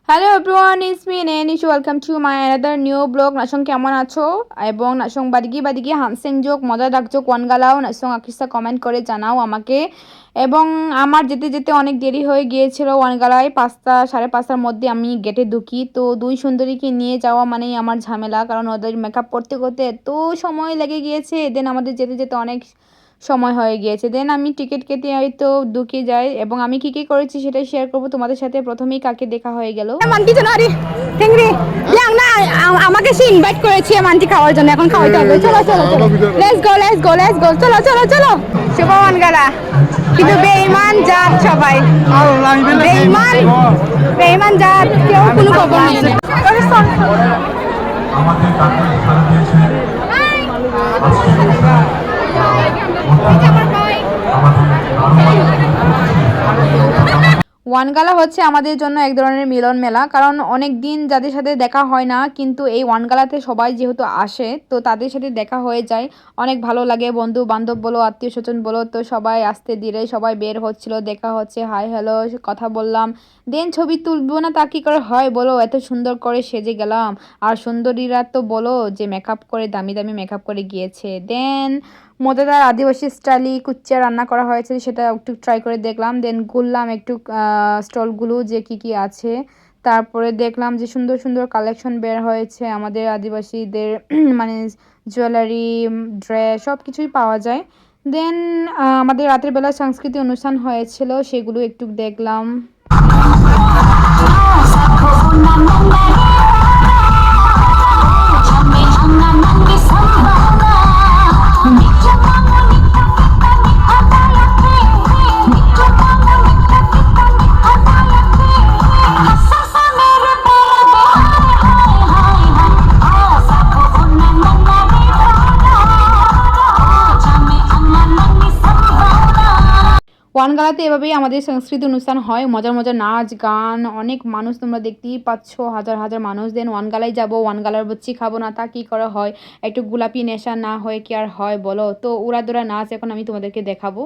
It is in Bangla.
Hello everyone, it's me Nenish, welcome to my another new blog. নাসং কেমন আছো? এবং নাসং বাদিগি বাদিগি হানসেং যোগ মজা ডাকযোগ ওয়ান গালাও নাসং আকিসা কমেন্ট করে জানাও আমাকে। এবং আমার যেতে যেতে অনেক দেরি হয়ে গিয়েছিল ওয়ান গালায়, 5টা 5:30টার মধ্যে আমি গেটে ঢুকি। তো দুই সুন্দরীকে নিয়ে যাওয়া মানেই আমার ঝামেলা, কারণ ওদের মেকআপ করতে করতে এত সময় লেগে গিয়েছে। দেন আমাদের যেতে যেতে অনেক সময় হয়ে গিয়েছে। দেন আমি টিকিট কেটে হয়তো ঢুকে যাই, এবং আমি কী কী করেছি সেটাই শেয়ার করবো তোমাদের সাথে। প্রথমেই কাকে দেখা হয়ে গেল, মান্টি জানারি টেংরি ইয়াং না, আমাকে সে ইনভাইট করেছে মান্টি খাওয়ার জন্য, এখন খাওয়াইতে হবে। চলো চলো চলো, let's go let's go let's go, চলো চলো চলো। শুভমান গালা কিন্তু বেঈমান জাত সবাই, বেঈমান বেঈমান জাত, কেউ কোনো খবর নেই। আমাদের কাকে স্থান দিয়েছে ওয়ান গালা হচ্ছে আমাদের জন্য এক ধরনের মিলন মেলা, কারণ অনেক দিন যাদের সাথে দেখা হয় না, কিন্তু এই ওয়ান গালাতে সবাই যেহেতু আসে তো তাদের সাথে দেখা হয়ে যায়, অনেক ভালো লাগে। বন্ধু বান্ধব বলো, আত্মীয় স্বজন বলো, তো সবাই আসতে ধীরে সবাই বের হচ্ছিল, দেখা হচ্ছে, হাই হ্যালো কথা বললাম। দেন ছবি তুলবো না তা কী করে হয় বলো, এত সুন্দর করে সেজে গেলাম। আর সুন্দরীরা তো বলো যে মেকআপ করে দামি দামি মেকআপ করে গিয়েছে। দেন মজাদার আদিবাসী স্টাইলি কুচ্চা রান্না করা হয়েছে, সেটা একটু ট্রাই করে দেখলাম। দেন ঘুরলাম একটু স্টলগুলো যে কি কি আছে। তারপরে দেখলাম যে সুন্দর সুন্দর কালেকশন বের হয়েছে আমাদের আদিবাসীদের মানে জুয়েলারি, ড্রেস সব কিছুই পাওয়া যায়। দেন আমাদের রাতের বেলা সাংস্কৃতিক অনুষ্ঠান হয়েছিল, সেগুলো একটু দেখলাম। ওয়ান গালাতে এভাবেই আমাদের সংস্কৃতি অনুষ্ঠান হয়, মজার মজার নাচ গান, অনেক মানুষ তোমরা দেখতেই পাচ্ছ, হাজার হাজার মানুষ। দেন ওয়ান গালায় যাবো, ওয়ান গালার বচ্চি খাবো না তা কী করা হয়, একটু গোলাপি নেশা না হয়ে কি আর হয় বলো। তো উড়াদুরা নাচ এখন আমি তোমাদেরকে দেখাবো।